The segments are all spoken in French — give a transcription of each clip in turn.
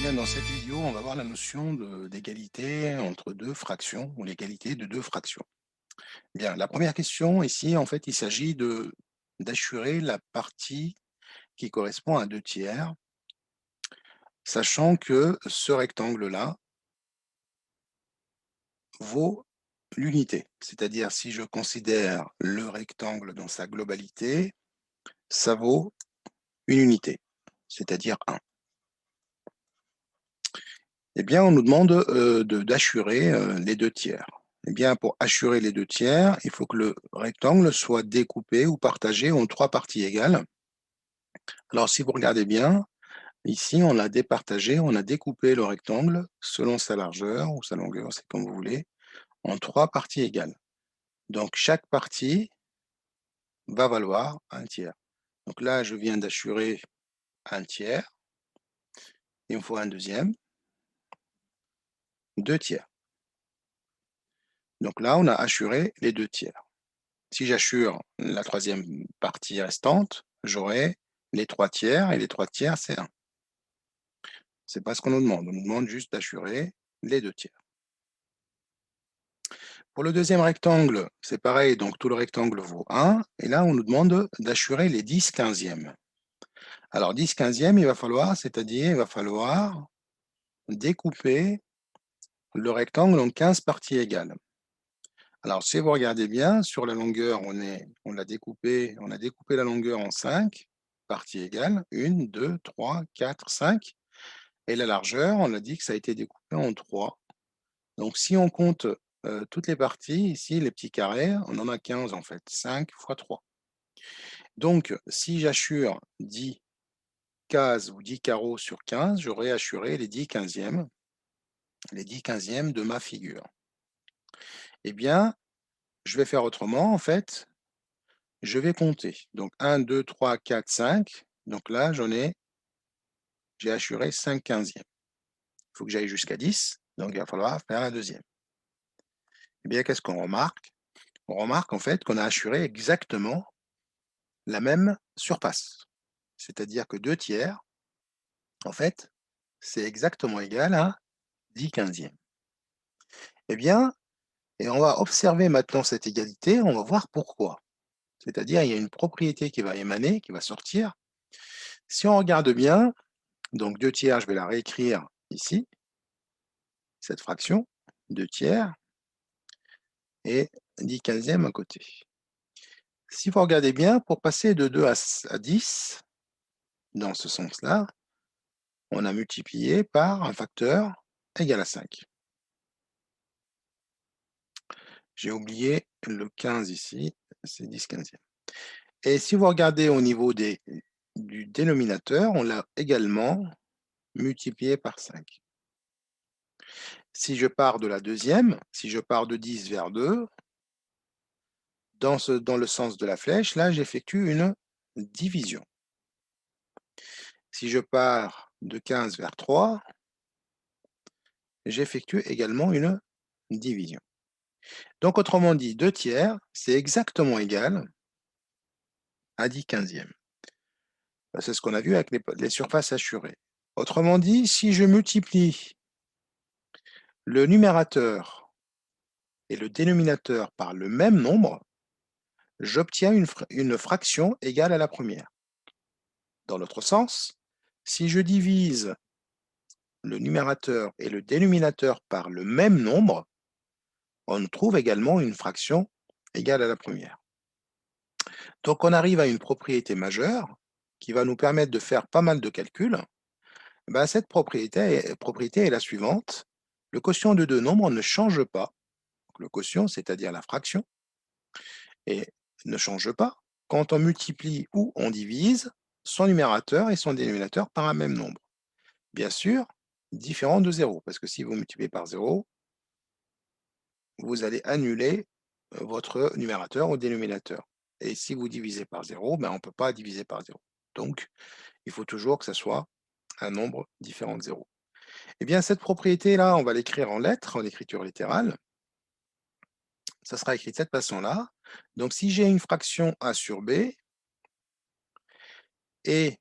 Bien, dans cette vidéo, on va voir la notion d'égalité entre deux fractions ou l'égalité de deux fractions. Bien, la première question ici, en fait, il s'agit d'assurer la partie qui correspond à 2 tiers, sachant que ce rectangle-là vaut l'unité. C'est-à-dire, si je considère le rectangle dans sa globalité, ça vaut une unité, c'est-à-dire 1. Eh bien, on nous demande d'assurer les 2 tiers. Eh bien, pour assurer les 2 tiers, il faut que le rectangle soit découpé ou partagé en 3 parties égales. Alors, si vous regardez bien, ici, on l'a départagé, on a découpé le rectangle selon sa largeur ou sa longueur, c'est comme vous voulez, en 3 parties égales. Donc, chaque partie va valoir un tiers. Donc là, je viens d'assurer un tiers, il me faut un deuxième, 2 tiers. Donc là, on a assuré les 2 tiers. Si j'assure la troisième partie restante, j'aurai les 3 tiers, et les 3 tiers, c'est 1. C'est pas ce qu'on nous demande, on nous demande juste d'assurer les 2 tiers. Pour le deuxième rectangle, c'est pareil, donc tout le rectangle vaut 1, et là, on nous demande d'assurer les 10 quinzièmes. Alors 10 quinzièmes, c'est-à-dire il va falloir découper le rectangle en 15 parties égales. Alors, si vous regardez bien, sur la longueur, on a découpé la longueur en 5 parties égales, 1, 2, 3, 4, 5. Et la largeur, on a dit que ça a été découpé en 3. Donc, si on compte toutes les parties, ici, les petits carrés, on en a 15 en fait, 5 fois 3. Donc, si j'assure 10 cases ou 10 carreaux sur 15, j'aurai assuré les 10 quinzièmes, de ma figure. Eh bien, je vais faire autrement, en fait. Je vais compter. Donc 1, 2, 3, 4, 5. Donc là, j'ai assuré 5 quinzièmes. Il faut que j'aille jusqu'à 10. Donc il va falloir faire un deuxième. Eh bien, qu'est-ce qu'on remarque? On remarque en fait qu'on a assuré exactement la même surface. C'est-à-dire que 2 tiers, en fait, c'est exactement égal à 10 quinzièmes. Eh bien, et on va observer maintenant cette égalité, on va voir pourquoi. C'est-à-dire, il y a une propriété qui va émaner, qui va sortir. Si on regarde bien, donc 2 tiers, je vais la réécrire ici, cette fraction, 2 tiers, et 10 quinzièmes à côté. Si vous regardez bien, pour passer de 2 à 10, dans ce sens-là, on a multiplié par un facteur égal à 5. J'ai oublié le 15 ici, c'est 10 quinzièmes. Et si vous regardez au niveau du dénominateur, on l'a également multiplié par 5. Si je pars de la deuxième, si je pars de 10 vers 2, dans le sens de la flèche, là, j'effectue une division. Si je pars de 15 vers 3, j'effectue également une division. Donc, autrement dit, 2 tiers, c'est exactement égal à 10 quinzièmes. C'est ce qu'on a vu avec les surfaces assurées. Autrement dit, si je multiplie le numérateur et le dénominateur par le même nombre, j'obtiens une fraction égale à la première. Dans l'autre sens, si je divise le numérateur et le dénominateur par le même nombre, on trouve également une fraction égale à la première. Donc on arrive à une propriété majeure qui va nous permettre de faire pas mal de calculs. Ben, cette propriété est la suivante. Le quotient de deux nombres ne change pas. Le quotient, c'est-à-dire la fraction, et ne change pas quand on multiplie ou on divise son numérateur et son dénominateur par un même nombre. Bien sûr, différent de 0, parce que si vous multipliez par 0, vous allez annuler votre numérateur ou dénominateur. Et si vous divisez par 0, ben on ne peut pas diviser par 0. Donc, il faut toujours que ce soit un nombre différent de 0. Eh bien, cette propriété-là, on va l'écrire en lettres, en écriture littérale. Ça sera écrit de cette façon-là. Donc, si j'ai une fraction a sur b, et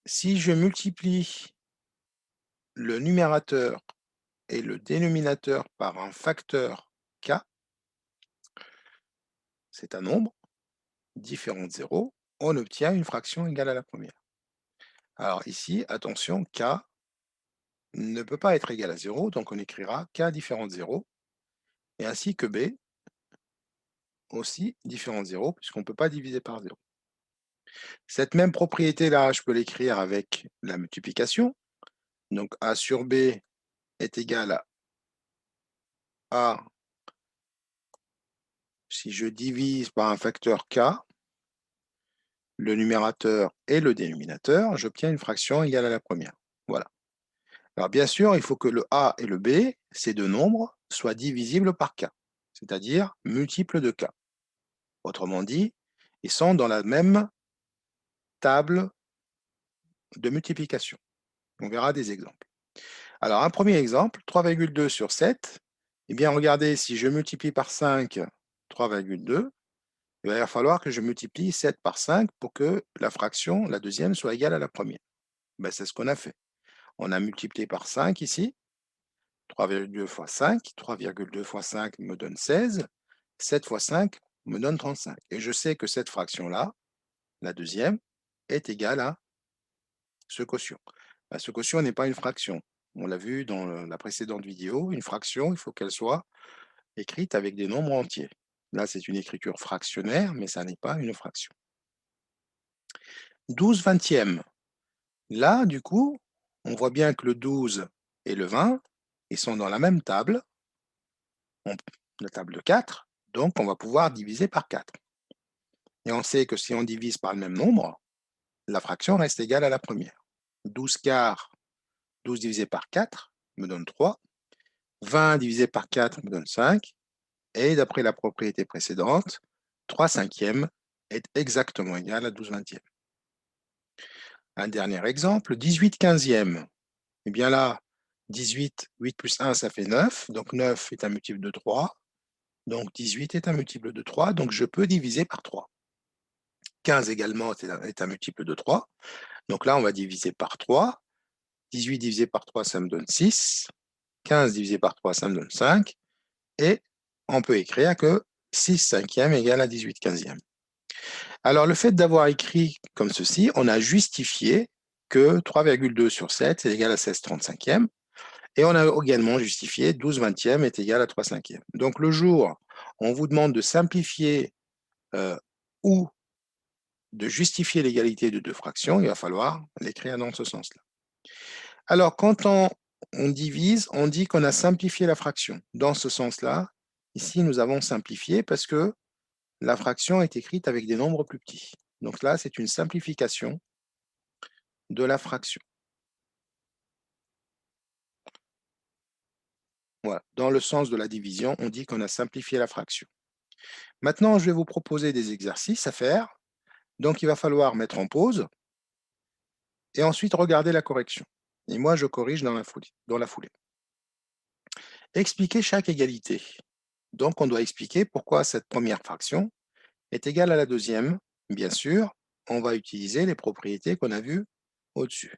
si je multiplie le numérateur et le dénominateur par un facteur k, c'est un nombre différent de 0, on obtient une fraction égale à la première. Alors ici, attention, k ne peut pas être égal à 0, donc on écrira k différent de 0, et ainsi que b aussi différent de 0, puisqu'on ne peut pas diviser par 0. Cette même propriété-là, je peux l'écrire avec la multiplication. Donc a sur b est égal à a si je divise par un facteur k, le numérateur et le dénominateur, j'obtiens une fraction égale à la première. Voilà. Alors bien sûr, il faut que le a et le b, ces deux nombres, soient divisibles par k, c'est-à-dire multiples de k. Autrement dit, ils sont dans la même table de multiplication. On verra des exemples. Alors, un premier exemple, 3,2 sur 7. Eh bien, regardez, si je multiplie par 5 3,2, il va falloir que je multiplie 7 par 5 pour que la fraction, la deuxième, soit égale à la première. Ben, c'est ce qu'on a fait. On a multiplié par 5 ici. 3,2 fois 5. 3,2 fois 5 me donne 16. 7 fois 5 me donne 35. Et je sais que cette fraction-là, la deuxième, est égale à ce quotient. Ben, ce quotient n'est pas une fraction. On l'a vu dans la précédente vidéo, une fraction, il faut qu'elle soit écrite avec des nombres entiers. Là, c'est une écriture fractionnaire, mais ça n'est pas une fraction. 12 vingtièmes. Là, du coup, on voit bien que le 12 et le 20, ils sont dans la même table, la table de 4, donc on va pouvoir diviser par 4. Et on sait que si on divise par le même nombre, la fraction reste égale à la première. 12 quarts, 12 divisé par 4 me donne 3. 20 divisé par 4 me donne 5. Et d'après la propriété précédente, 3 cinquièmes est exactement égal à 12 vingtièmes. Un dernier exemple, 18 quinzièmes. Eh bien là, 18, 8 plus 1, ça fait 9. Donc 9 est un multiple de 3. Donc 18 est un multiple de 3. Donc je peux diviser par 3. 15 également est un multiple de 3. Donc là, on va diviser par 3. 18 divisé par 3, ça me donne 6. 15 divisé par 3, ça me donne 5. Et on peut écrire que 6 cinquièmes égale à 18 quinzièmes. Alors, le fait d'avoir écrit comme ceci, on a justifié que 3,2 sur 7 est égal à 16 35e. Et on a également justifié 12 vingtièmes est égal à 3 cinquièmes. Donc, le jour, on vous demande de simplifier ou de justifier l'égalité de deux fractions, il va falloir l'écrire dans ce sens-là. Alors, quand on divise, on dit qu'on a simplifié la fraction. Dans ce sens-là, ici, nous avons simplifié parce que la fraction est écrite avec des nombres plus petits. Donc là, c'est une simplification de la fraction. Voilà. Dans le sens de la division, on dit qu'on a simplifié la fraction. Maintenant, je vais vous proposer des exercices à faire. Donc, il va falloir mettre en pause et ensuite regarder la correction. Et moi, je corrige dans la foulée. Expliquer chaque égalité. Donc, on doit expliquer pourquoi cette première fraction est égale à la deuxième. Bien sûr, on va utiliser les propriétés qu'on a vues au-dessus.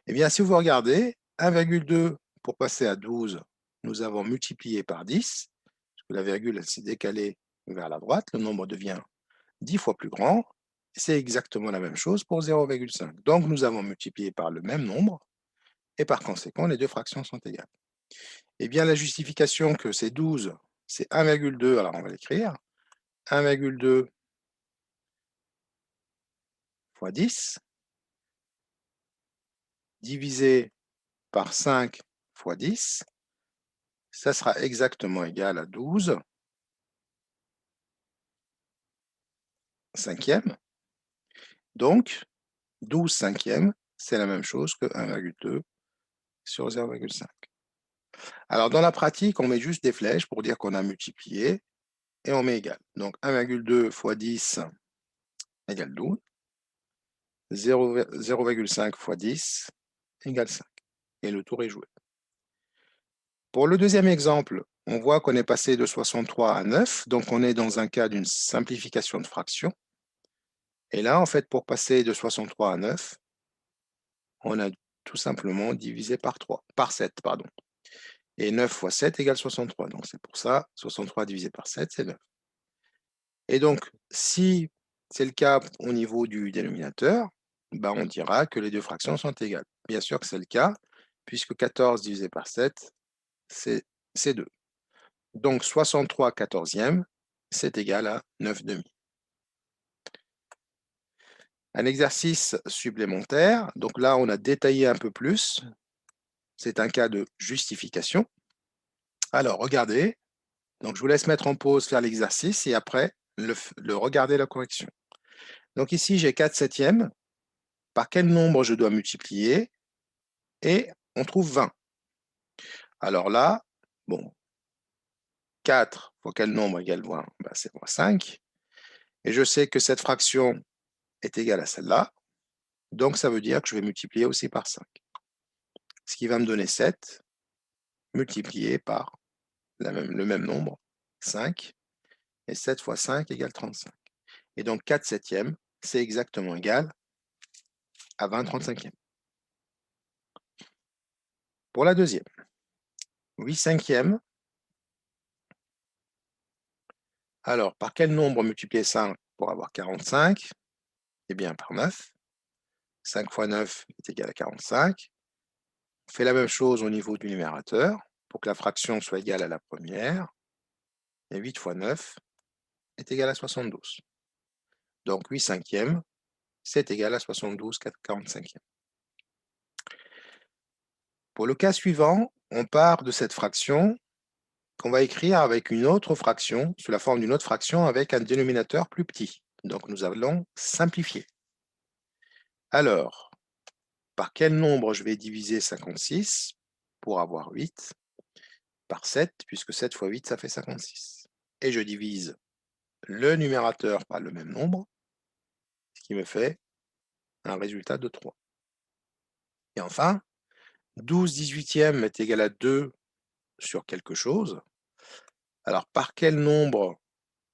Eh bien, si vous regardez, 1,2 pour passer à 12, nous avons multiplié par 10, parce que la virgule s'est décalée vers la droite, le nombre devient 10 fois plus grand. C'est exactement la même chose pour 0,5. Donc, nous avons multiplié par le même nombre, et par conséquent, les deux fractions sont égales. Eh bien, la justification que c'est 12, c'est 1,2, alors on va l'écrire, 1,2 fois 10, divisé par 5 fois 10, ça sera exactement égal à 12 cinquièmes. Donc, 12 cinquièmes, c'est la même chose que 1,2 sur 0,5. Alors, dans la pratique, on met juste des flèches pour dire qu'on a multiplié et on met égal. Donc, 1,2 fois 10 égale 12. 0,5 fois 10 égale 5. Et le tour est joué. Pour le deuxième exemple, on voit qu'on est passé de 63 à 9. Donc, on est dans un cas d'une simplification de fraction. Et là, en fait, pour passer de 63 à 9, on a tout simplement diviser par 7, pardon. Et 9 fois 7 égale 63. Donc, c'est pour ça, 63 divisé par 7, c'est 9. Et donc, si c'est le cas au niveau du dénominateur, ben on dira que les deux fractions sont égales. Bien sûr que c'est le cas, puisque 14 divisé par 7, c'est 2. Donc, 63 quatorzièmes, c'est égal à 9 demi. Un exercice supplémentaire. Donc là, on a détaillé un peu plus. C'est un cas de justification. Alors, regardez. Donc, je vous laisse mettre en pause, faire l'exercice et après, regarder la correction. Donc ici, j'ai 4 septièmes. Par quel nombre je dois multiplier? Et on trouve 20. Alors là, bon, 4 fois quel nombre égale 20? Ben, c'est moins 5. Et je sais que cette fraction est égale à celle-là. Donc, ça veut dire que je vais multiplier aussi par 5. Ce qui va me donner 7 multiplié par le même nombre, 5. Et 7 fois 5 égale 35. Et donc, 4 septièmes, c'est exactement égal à 20 35e. Pour la deuxième, 8 cinquièmes. Alors, par quel nombre multiplier 5 pour avoir 45? Eh bien, par 9. 5 fois 9 est égal à 45. On fait la même chose au niveau du numérateur pour que la fraction soit égale à la première. Et 8 fois 9 est égal à 72. Donc, 8 cinquièmes, c'est égal à 72 45e. Pour le cas suivant, on part de cette fraction qu'on va écrire avec une autre fraction, sous la forme d'une autre fraction avec un dénominateur plus petit. Donc, nous allons simplifier. Alors, par quel nombre je vais diviser 56 pour avoir 8? Par 7, puisque 7 fois 8, ça fait 56. Et je divise le numérateur par le même nombre, ce qui me fait un résultat de 3. Et enfin, 12 18e est égal à 2 sur quelque chose. Alors, par quel nombre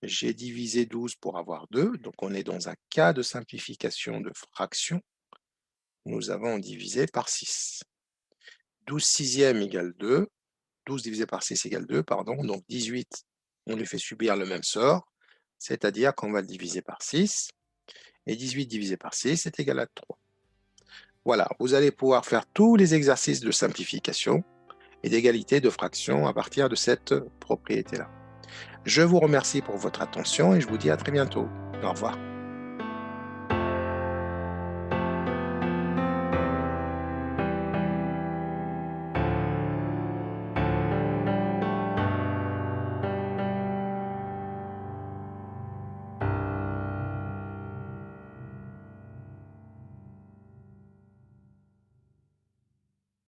j'ai divisé 12 pour avoir 2? Donc, on est dans un cas de simplification de fraction. Nous avons divisé par 6. 12 sixièmes égale 2. 12 divisé par 6 égale 2, pardon. Donc, 18, on lui fait subir le même sort, c'est-à-dire qu'on va le diviser par 6. Et 18 divisé par 6 est égal à 3. Voilà, vous allez pouvoir faire tous les exercices de simplification et d'égalité de fractions à partir de cette propriété-là. Je vous remercie pour votre attention et je vous dis à très bientôt. Au revoir.